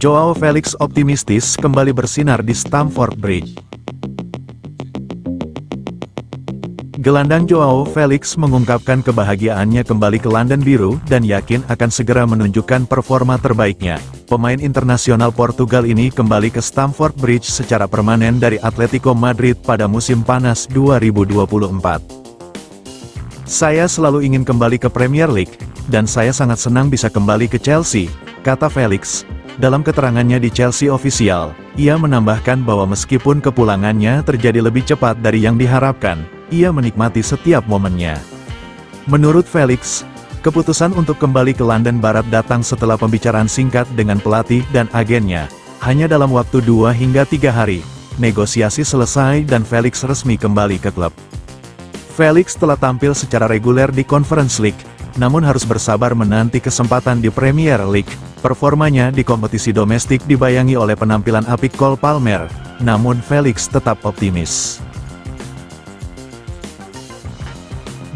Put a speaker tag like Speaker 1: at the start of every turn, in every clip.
Speaker 1: Joao Felix optimistis kembali bersinar di Stamford Bridge. Gelandang Joao Felix mengungkapkan kebahagiaannya kembali ke London Biru dan yakin akan segera menunjukkan performa terbaiknya. Pemain internasional Portugal ini kembali ke Stamford Bridge secara permanen dari Atletico Madrid pada musim panas 2024. "Saya selalu ingin kembali ke Premier League, dan saya sangat senang bisa kembali ke Chelsea," kata Felix. Dalam keterangannya di Chelsea Official, ia menambahkan bahwa meskipun kepulangannya terjadi lebih cepat dari yang diharapkan, ia menikmati setiap momennya. Menurut Felix, keputusan untuk kembali ke London Barat datang setelah pembicaraan singkat dengan pelatih dan agennya. Hanya dalam waktu 2 hingga 3 hari, negosiasi selesai dan Felix resmi kembali ke klub. Felix telah tampil secara reguler di Conference League, namun harus bersabar menanti kesempatan di Premier League. Performanya di kompetisi domestik dibayangi oleh penampilan apik Cole Palmer, namun Felix tetap optimis.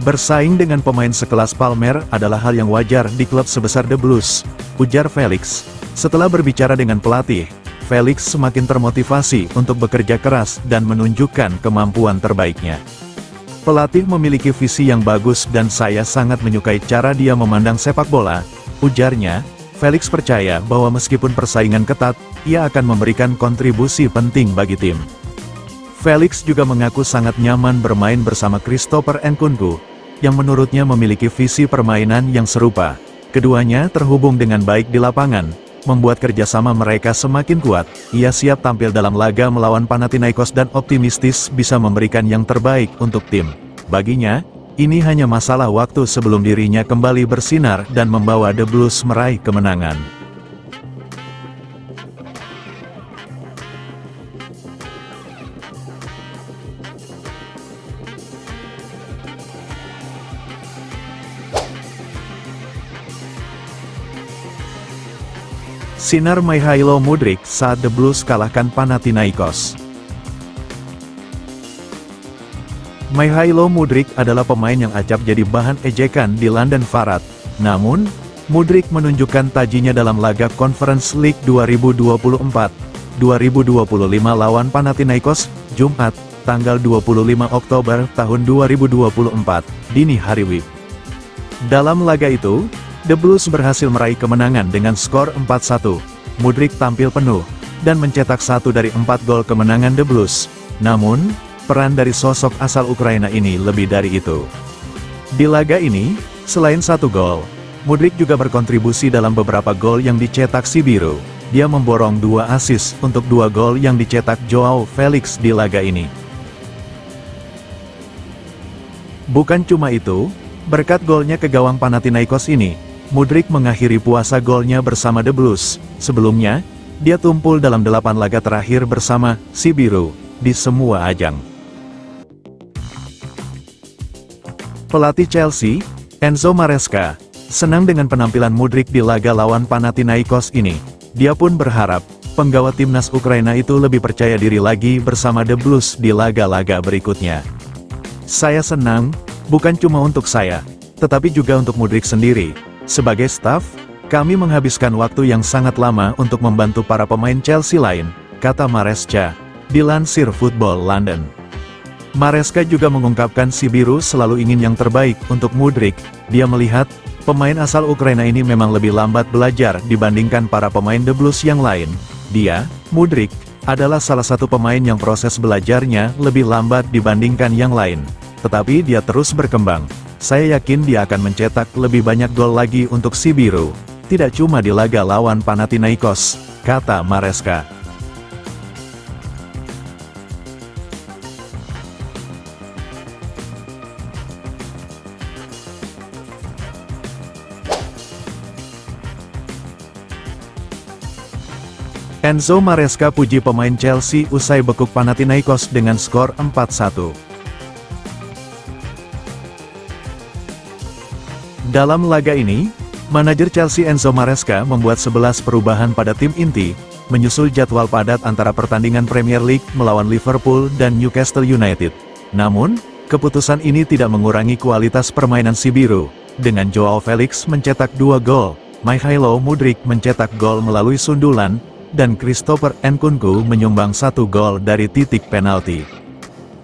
Speaker 1: "Bersaing dengan pemain sekelas Palmer adalah hal yang wajar di klub sebesar The Blues," ujar Felix. Setelah berbicara dengan pelatih, Felix semakin termotivasi untuk bekerja keras dan menunjukkan kemampuan terbaiknya. "Pelatih memiliki visi yang bagus dan saya sangat menyukai cara dia memandang sepak bola," ujarnya. Felix percaya bahwa meskipun persaingan ketat, ia akan memberikan kontribusi penting bagi tim. Felix juga mengaku sangat nyaman bermain bersama Christopher Nkunku, yang menurutnya memiliki visi permainan yang serupa. Keduanya terhubung dengan baik di lapangan, membuat kerjasama mereka semakin kuat. Ia siap tampil dalam laga melawan Panathinaikos dan optimistis bisa memberikan yang terbaik untuk tim. Baginya, ini hanya masalah waktu sebelum dirinya kembali bersinar dan membawa The Blues meraih kemenangan. Sinar Mykhailo Mudryk saat The Blues kalahkan Panathinaikos. Mykhailo Mudryk adalah pemain yang acap jadi bahan ejekan di London Barat. Namun, Mudryk menunjukkan tajinya dalam laga Conference League 2024-2025 lawan Panathinaikos, Jumat, tanggal 25 Oktober tahun 2024, dini hari WIB. Dalam laga itu, The Blues berhasil meraih kemenangan dengan skor 4-1. Mudryk tampil penuh, dan mencetak 1 dari 4 gol kemenangan The Blues. Namun, peran dari sosok asal Ukraina ini lebih dari itu. Di laga ini, selain 1 gol, Mudryk juga berkontribusi dalam beberapa gol yang dicetak si biru. Dia memborong 2 assist untuk 2 gol yang dicetak Joao Felix di laga ini. Bukan cuma itu, berkat golnya ke gawang Panathinaikos ini, Mudryk mengakhiri puasa golnya bersama The Blues. Sebelumnya, dia tumpul dalam 8 laga terakhir bersama si biru di semua ajang. Pelatih Chelsea, Enzo Maresca, senang dengan penampilan Mudryk di laga lawan Panathinaikos ini. Dia pun berharap, penggawa timnas Ukraina itu lebih percaya diri lagi bersama The Blues di laga-laga berikutnya. "Saya senang, bukan cuma untuk saya, tetapi juga untuk Mudryk sendiri. Sebagai staf, kami menghabiskan waktu yang sangat lama untuk membantu para pemain Chelsea lain," kata Maresca, dilansir Football London. Maresca juga mengungkapkan si biru selalu ingin yang terbaik untuk Mudryk. Dia melihat, pemain asal Ukraina ini memang lebih lambat belajar dibandingkan para pemain The Blues yang lain. Dia, Mudryk, adalah salah satu pemain yang proses belajarnya lebih lambat dibandingkan yang lain. Tetapi dia terus berkembang. Saya yakin dia akan mencetak lebih banyak gol lagi untuk si biru. Tidak cuma di laga lawan Panathinaikos, kata Maresca. Enzo Maresca puji pemain Chelsea usai bekuk Panathinaikos dengan skor 4-1. Dalam laga ini, manajer Chelsea Enzo Maresca membuat 11 perubahan pada tim inti, menyusul jadwal padat antara pertandingan Premier League melawan Liverpool dan Newcastle United. Namun, keputusan ini tidak mengurangi kualitas permainan si biru. Dengan Joao Felix mencetak 2 gol, Mykhailo Mudryk mencetak gol melalui sundulan, dan Christopher Nkunku menyumbang 1 gol dari titik penalti.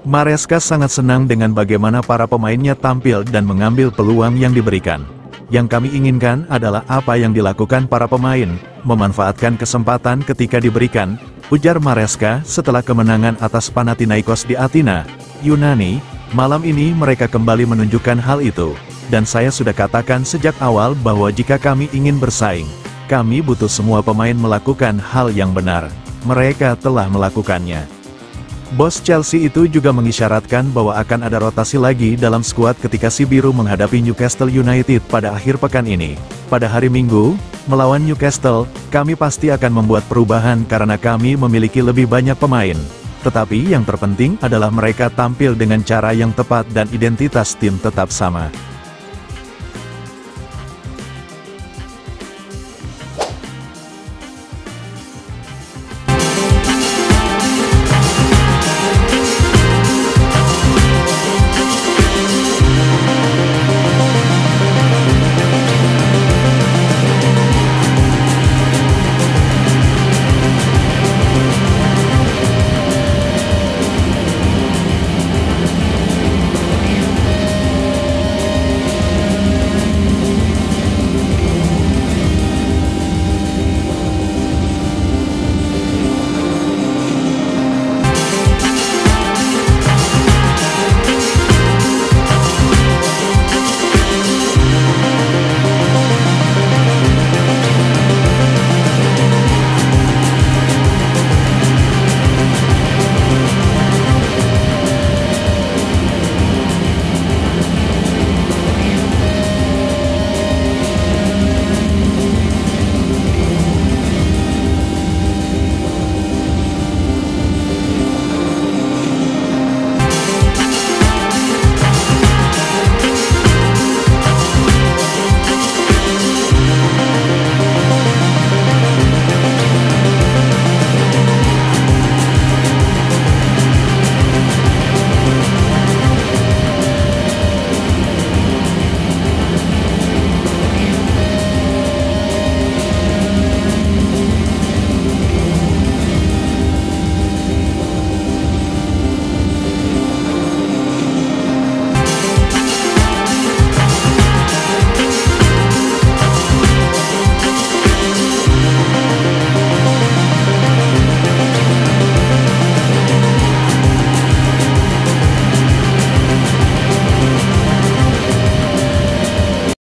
Speaker 1: Maresca sangat senang dengan bagaimana para pemainnya tampil dan mengambil peluang yang diberikan. Yang kami inginkan adalah apa yang dilakukan para pemain, memanfaatkan kesempatan ketika diberikan, ujar Maresca setelah kemenangan atas Panathinaikos di Athena, Yunani. Malam ini mereka kembali menunjukkan hal itu, dan saya sudah katakan sejak awal bahwa jika kami ingin bersaing, kami butuh semua pemain melakukan hal yang benar. Mereka telah melakukannya. Bos Chelsea itu juga mengisyaratkan bahwa akan ada rotasi lagi dalam skuad ketika si biru menghadapi Newcastle United pada akhir pekan ini. Pada hari Minggu, melawan Newcastle, kami pasti akan membuat perubahan karena kami memiliki lebih banyak pemain. Tetapi yang terpenting adalah mereka tampil dengan cara yang tepat dan identitas tim tetap sama.